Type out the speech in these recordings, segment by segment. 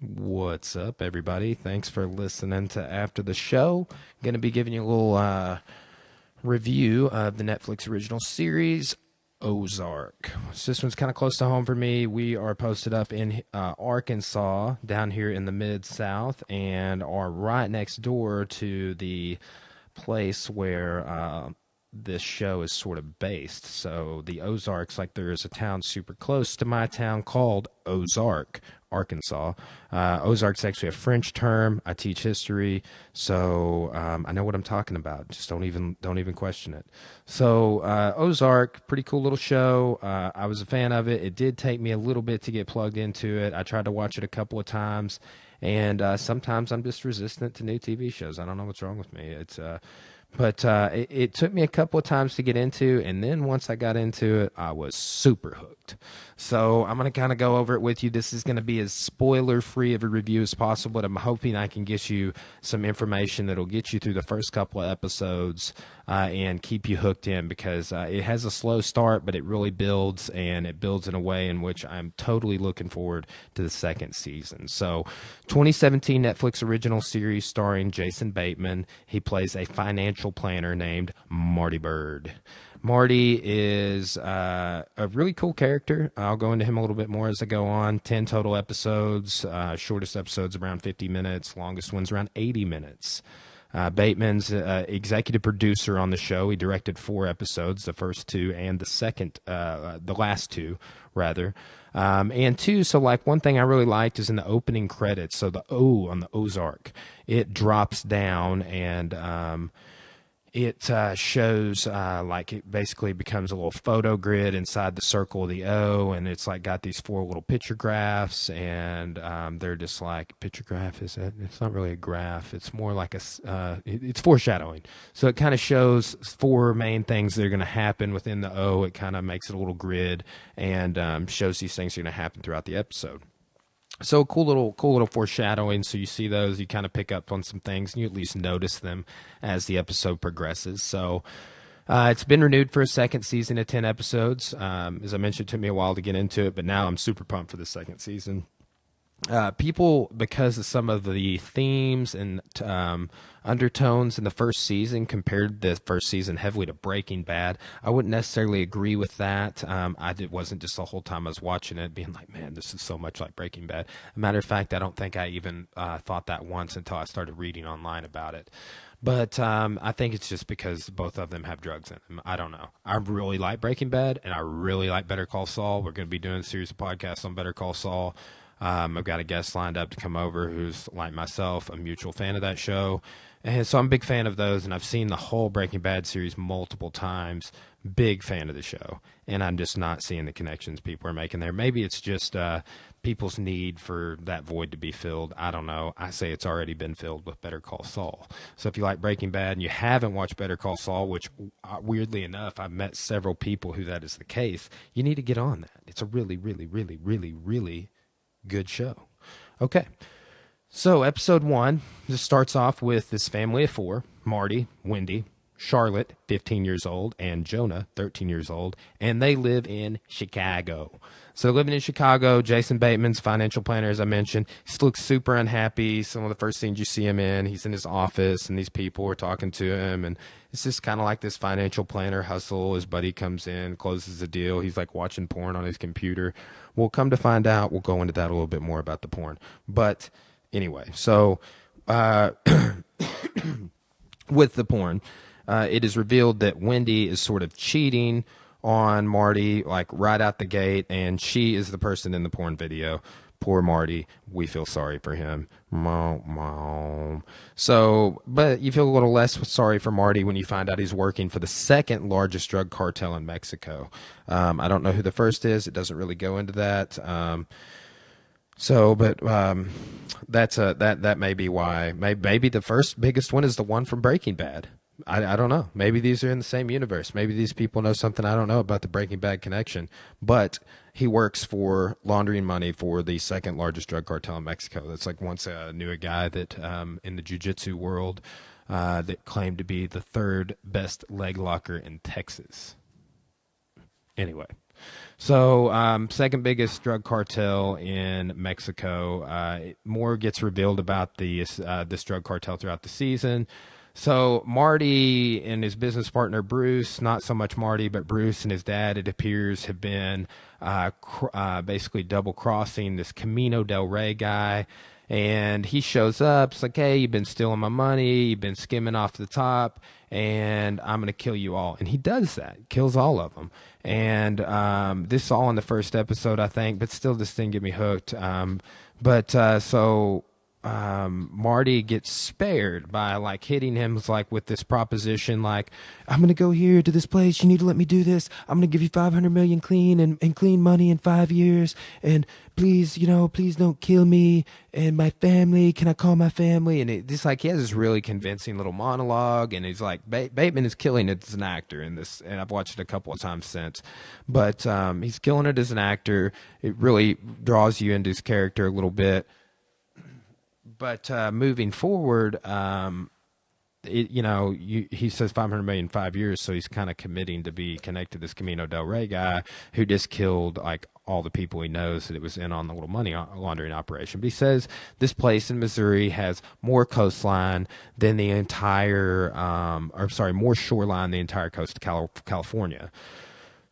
What's up, everybody? Thanks for listening to After the Show. Going to be giving you a little review of the Netflix original series, Ozark. So this one's kind of close to home for me. We are posted up in Arkansas, down here in the Mid-South, and are right next door to the place where this show is sort of based. So the Ozarks, like there is a town super close to my town called Ozark, Arkansas. Ozark's actually a French term. I teach history, so I know what I'm talking about. Just don't even question it. So Ozark, pretty cool little show. I was a fan of it. It did take me a little bit to get plugged into it. I tried to watch it a couple of times, and sometimes I'm just resistant to new TV shows. I don't know what's wrong with me. It took me a couple of times to get into, and then once I got into it, I was super hooked. So I'm going to kind of go over it with you. This is going to be as spoiler-free of a review as possible, but I'm hoping I can get you some information that'll get you through the first couple of episodes and keep you hooked in, because it has a slow start, but it really builds, and it builds in a way in which I'm totally looking forward to the second season. So 2017 Netflix original series starring Jason Bateman. He plays a financial planner named Marty Bird. Marty is a really cool character. I'll go into him a little bit more as I go on. 10 total episodes. Shortest episodes around 50 minutes. Longest ones around 80 minutes. Bateman's executive producer on the show. He directed 4 episodes, the first 2 and the last 2, rather. And 2, so like one thing I really liked is in the opening credits, so the O on the Ozark, it drops down, and it shows like it basically becomes a little photo grid inside the circle of the O, and it's like got these 4 little picture graphs, and they're just like, picture graph, is it? It's not really a graph. It's more like it's foreshadowing. So it kind of shows 4 main things that are going to happen within the O. It kind of makes it a little grid and shows these things are going to happen throughout the episode. So cool little foreshadowing. So you see those, you kind of pick up on some things, and you at least notice them as the episode progresses. So it's been renewed for a second season of 10 episodes. As I mentioned, it took me a while to get into it, but now I'm super pumped for the second season. People, because of some of the themes and undertones in the first season, compared the first season heavily to Breaking Bad. I wouldn't necessarily agree with that. Wasn't just the whole time I was watching it being like, man, this is so much like Breaking Bad. A matter of fact, I don't think I even thought that once until I started reading online about it. But I think it's just because both of them have drugs in them. I don't know. I really like Breaking Bad, and I really like Better Call Saul. We're going to be doing a series of podcasts on Better Call Saul. I've got a guest lined up to come over who's, like myself, a mutual fan of that show. And so I'm a big fan of those, and I've seen the whole Breaking Bad series multiple times. Big fan of the show. And I'm just not seeing the connections people are making there. Maybe it's just people's need for that void to be filled. I don't know. I say it's already been filled with Better Call Saul. So if you like Breaking Bad and you haven't watched Better Call Saul, which weirdly enough, I've met several people who that is the case, you need to get on that. It's a really, really, really, really, really good show. Okay. So episode 1 just starts off with this family of 4, Marty, Wendy, Charlotte, 15 years old, and Jonah, 13 years old, and they live in Chicago. So living in Chicago, Jason Bateman's financial planner, as I mentioned, he looks super unhappy. Some of the first scenes you see him in, he's in his office, and these people are talking to him, and it's just kind of like this financial planner hustle. His buddy comes in, closes the deal. He's like watching porn on his computer. We'll come to find out, we'll go into that a little bit more about the porn. But anyway, so with the porn, it is revealed that Wendy is sort of cheating on Marty, like right out the gate, and she is the person in the porn video. Poor Marty. We feel sorry for him. So, but you feel a little less sorry for Marty when you find out he's working for the second largest drug cartel in Mexico. I don't know who the first is. It doesn't really go into that. That may be why. Maybe the first biggest one is the one from Breaking Bad. I don't know. Maybe these are in the same universe. Maybe these people know something I don't know about the Breaking Bad connection. But he works for laundering money for the second largest drug cartel in Mexico. That's like once I knew a guy that in the jiu-jitsu world that claimed to be the third best leg locker in Texas. Anyway. So, second biggest drug cartel in Mexico. More gets revealed about this drug cartel throughout the season. So, Marty and his business partner Bruce, not so much Marty, but Bruce and his dad, it appears, have been basically double crossing this Camino del Rey guy. And he shows up. It's like, hey, you've been stealing my money. You've been skimming off the top, and I'm going to kill you all. And he does that, kills all of them. And this is all in the first episode, I think, but still this didn't get me hooked. So Marty gets spared by like hitting him like with this proposition, like, I'm going to go here to this place. You need to let me do this. I'm going to give you 500 million clean and clean money in 5 years. And please, please don't kill me and my family. Can I call my family? And it just like, he has this really convincing little monologue, and he's like, Bateman is killing it as an actor in this. And I've watched it a couple of times since, but he's killing it as an actor. It really draws you into his character a little bit. But moving forward, he says 500 million in 5 years, so he's kind of committing to be connected to this Camino del Rey guy who just killed like all the people he knows that it was in on the little money laundering operation. But he says this place in Missouri has more coastline than the entire, more shoreline than the entire coast of California.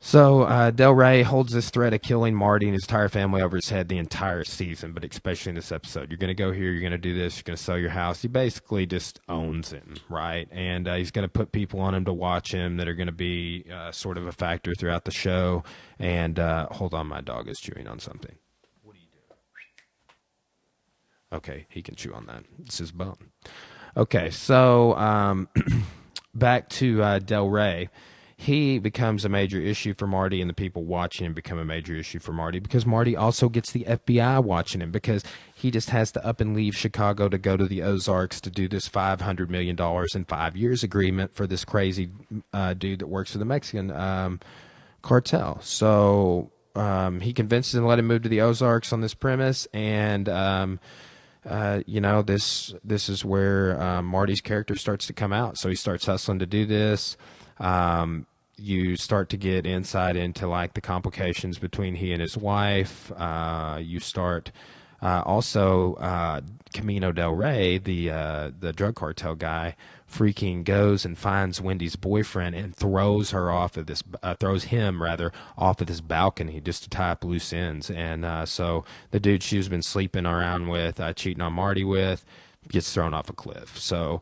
So Del Rey holds this threat of killing Marty and his entire family over his head the entire season, but especially in this episode. You're going to go here, you're going to do this, you're going to sell your house. He basically just owns him, right? And he's going to put people on him to watch him that are going to be sort of a factor throughout the show. And hold on, my dog is chewing on something. What do you do? Okay, he can chew on that. It's his bone. Okay, so back to Del Rey. He becomes a major issue for Marty, and the people watching him become a major issue for Marty because Marty also gets the FBI watching him because he just has to up and leave Chicago to go to the Ozarks to do this $500 million in 5 years agreement for this crazy dude that works for the Mexican cartel. So he convinces him to let him move to the Ozarks on this premise, and this is where Marty's character starts to come out. So he starts hustling to do this. You start to get insight into like the complications between he and his wife. You start Camino del Rey, the drug cartel guy, freaking goes and finds Wendy's boyfriend and throws him off of this balcony just to tie up loose ends. And so the dude she's been sleeping around with, cheating on Marty with, gets thrown off a cliff. So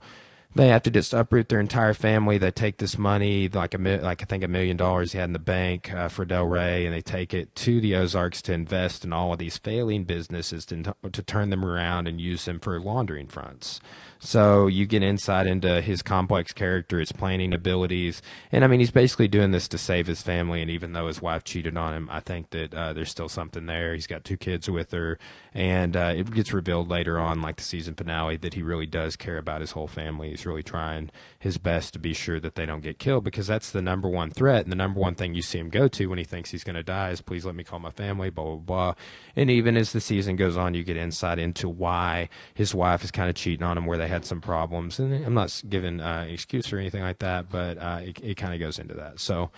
they have to just uproot their entire family. They take this money, I think $1 million he had in the bank for Del Rey, and they take it to the Ozarks to invest in all of these failing businesses to turn them around and use them for laundering fronts. So you get insight into his complex character, his planning abilities, and I mean he's basically doing this to save his family. And even though his wife cheated on him, I think that there's still something there. He's got 2 kids with her, and it gets revealed later on, like the season finale, that he really does care about his whole family. He's really trying his best to be sure that they don't get killed, because that's the number one threat and the number one thing you see him go to when he thinks he's going to die is, please let me call my family, blah, blah, blah. And even as the season goes on, you get insight into why his wife is kind of cheating on him, where they had some problems. And I'm not giving an excuse or anything like that, but it kind of goes into that. So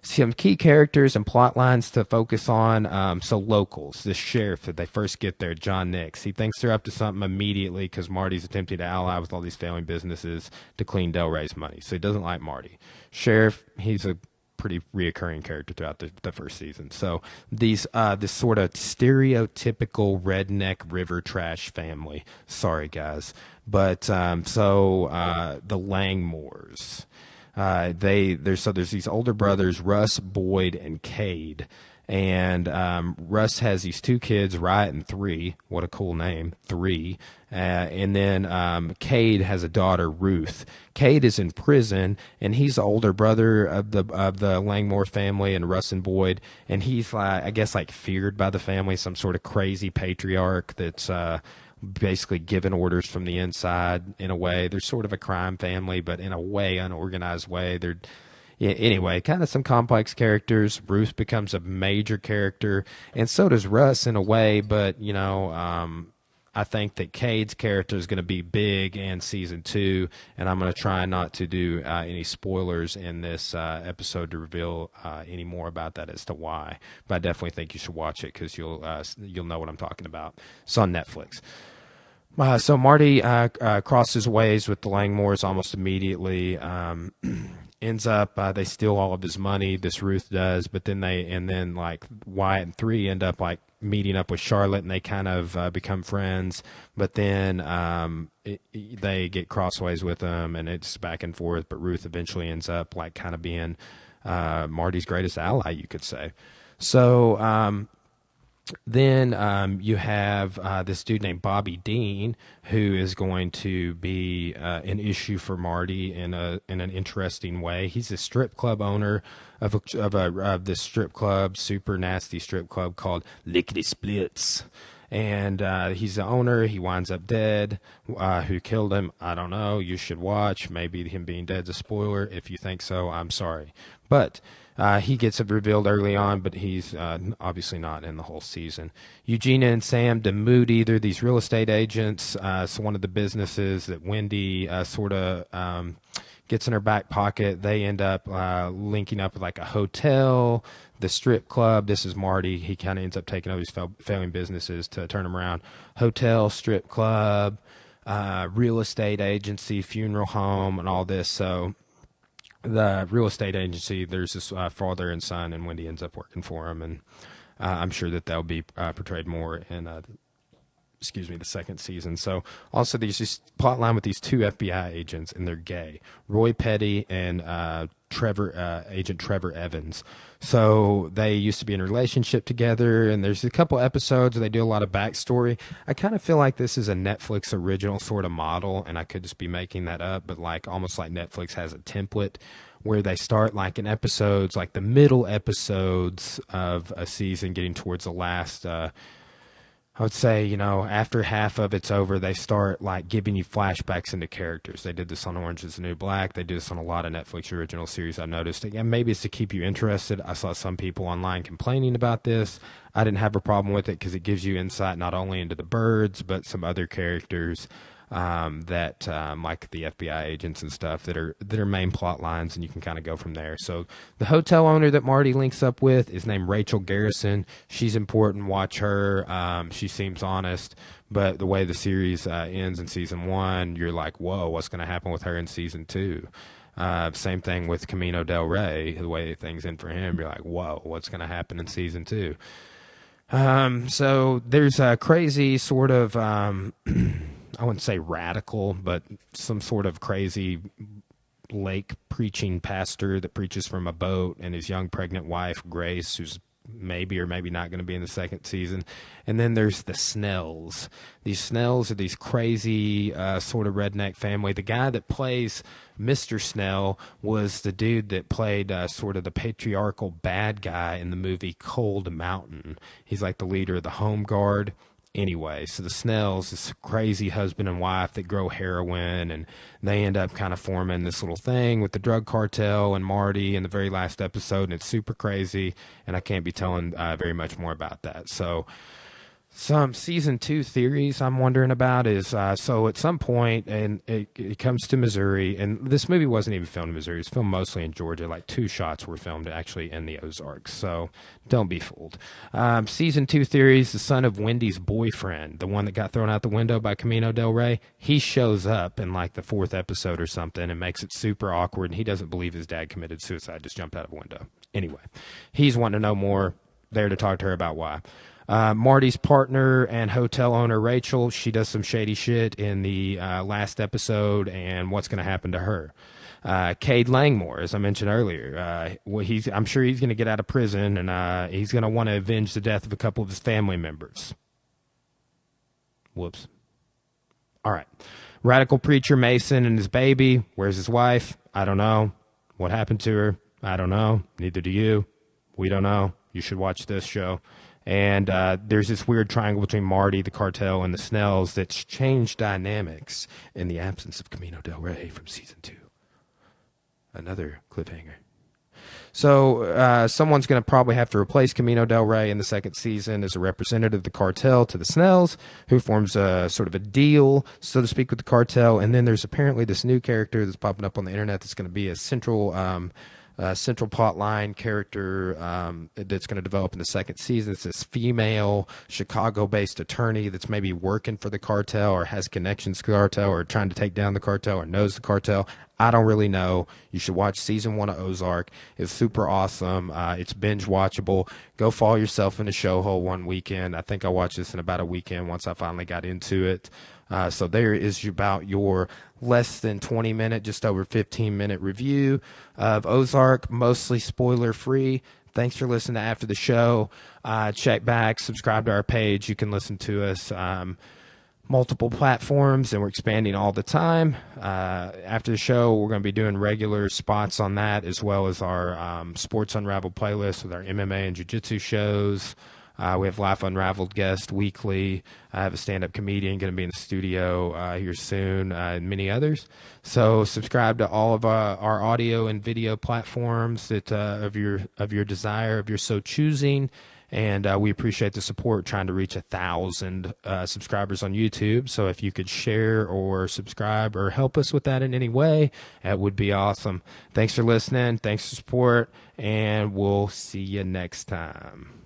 some key characters and plot lines to focus on. So locals, the sheriff that they first get there, John Nix, he thinks they're up to something immediately because Marty's attempting to ally with all these failing businesses to clean Del Rey's money. So he doesn't like Marty. Sheriff, he's a pretty reoccurring character throughout the first season. So this sort of stereotypical redneck river trash family. Sorry guys, but the Langmores. There's these older brothers, Russ, Boyd, and Cade. And Russ has these 2 kids, Riot and 3. What a cool name, 3. And then Cade has a daughter, Ruth. Cade is in prison, and he's the older brother of the Langmore family and Russ and Boyd. And he's like feared by the family, some sort of crazy patriarch that's basically given orders from the inside. In a way, they're sort of a crime family, but in a way, unorganized way. Anyway, kind of some complex characters. Ruth becomes a major character, and so does Russ in a way, but I think that Cade's character is going to be big in season 2, and I'm going to try not to do any spoilers in this episode to reveal any more about that as to why. But I definitely think you should watch it because you'll know what I'm talking about. It's on Netflix. So Marty crosses ways with the Langmores almost immediately. Ends up they steal all of his money. This Ruth does, but then like Wyatt and 3 end up like meeting up with Charlotte, and they kind of become friends. But then they get crossways with them, and it's back and forth. But Ruth eventually ends up like kind of being Marty's greatest ally, you could say. So then you have this dude named Bobby Dean, who is going to be an issue for Marty in an interesting way. He's a strip club owner of this strip club, super nasty strip club called Lickety Splits. And he's the owner. He winds up dead. Who killed him? I don't know. You should watch. Maybe him being dead's a spoiler. If you think so, I'm sorry. But he gets it revealed early on, but he's obviously not in the whole season. Eugenia and Sam DeMoody, they're these real estate agents. So one of the businesses that Wendy sort of gets in her back pocket, they end up linking up with like a hotel, the strip club. This is Marty. He kind of ends up taking over these failing businesses to turn them around. Hotel, strip club, real estate agency, funeral home, and all this. So the real estate agency, there's this father and son, and Wendy ends up working for him, and I'm sure that that'll be portrayed more in the second season. So also there's this plot line with these 2 FBI agents, and they're gay, Roy Petty and Agent Trevor Evans. So they used to be in a relationship together, and there's a couple episodes where they do a lot of backstory. I kind of feel like this is a Netflix original sort of model, and I could just be making that up, but like almost like Netflix has a template where they start like in episodes, like the middle episodes of a season, getting towards the last I would say, after half of it's over, they start like giving you flashbacks into characters. They did this on Orange is the New Black. They do this on a lot of Netflix original series, I've noticed. Again, maybe it's to keep you interested. I saw some people online complaining about this. I didn't have a problem with it because it gives you insight not only into the birds, but some other characters that like the FBI agents and stuff that are main plot lines, and you can kind of go from there. So the hotel owner that Marty links up with is named Rachel Garrison. She's important. Watch her. She seems honest, but the way the series ends in season 1, you're like, whoa, what's going to happen with her in season 2? Same thing with Camino Del Rey. The way things end for him, you're like, whoa, what's going to happen in season 2? So there's a crazy sort of I wouldn't say radical, but some sort of crazy lake preaching pastor that preaches from a boat, and his young pregnant wife, Grace, who's maybe or maybe not going to be in the second season. And then there's the Snells. These Snells are these crazy sort of redneck family. The guy that plays Mr. Snell was the dude that played sort of the patriarchal bad guy in the movie Cold Mountain. He's like the leader of the Home Guard. Anyway, so the Snells, this crazy husband and wife that grow heroin, and they end up kind of forming this little thing with the drug cartel and Marty in the very last episode, and it's super crazy, and I can't be telling very much more about that. So some season 2 theories I'm wondering about is, so at some point, and it comes to Missouri, and this movie wasn't even filmed in Missouri, it's filmed mostly in Georgia. Like 2 shots were filmed actually in the Ozarks, so don't be fooled. Season 2 theories, the son of Wendy's boyfriend, the one that got thrown out the window by Camino Del Rey, he shows up in like the 4th episode or something and makes it super awkward, and he doesn't believe his dad committed suicide, just jumped out of a window. Anyway, he's wanting to know more, there to talk to her about why. Marty's partner and hotel owner, Rachel, she does some shady shit in the last episode, and what's going to happen to her. Cade Langmore, as I mentioned earlier, I'm sure he's going to get out of prison, and he's going to want to avenge the death of a couple of his family members. Whoops. All right. Radical preacher Mason and his baby. Where's his wife? I don't know. What happened to her? I don't know. Neither do you. We don't know. You should watch this show. And there's this weird triangle between Marty, the cartel, and the Snells that's changed dynamics in the absence of Camino Del Rey from season 2. Another cliffhanger. So someone's going to probably have to replace Camino Del Rey in the second season as a representative of the cartel to the Snells, who forms a sort of a deal, so to speak, with the cartel. And then there's apparently this new character that's popping up on the internet that's going to be a central plot line character that's going to develop in the second season. It's this female Chicago-based attorney that's maybe working for the cartel or has connections to the cartel or trying to take down the cartel or knows the cartel. I don't really know. You should watch season 1 of Ozark. It's super awesome. It's binge watchable. Go fall yourself in a show hole one weekend. I think I watched this in about a weekend once I finally got into it. So there is about your less than 20-minute, just over 15-minute review of Ozark, mostly spoiler-free. Thanks for listening to After the Show. Check back, subscribe to our page. You can listen to us multiple platforms, and we're expanding all the time. After the show, we're going to be doing regular spots on that, as well as our Sports Unraveled playlist with our MMA and Jiu-Jitsu shows. We have Life Unraveled guest weekly. I have a stand-up comedian going to be in the studio here soon, and many others. So subscribe to all of our audio and video platforms that of your desire, of your so choosing. And we appreciate the support, trying to reach 1,000 subscribers on YouTube. So if you could share or subscribe or help us with that in any way, that would be awesome. Thanks for listening. Thanks for support. And we'll see you next time.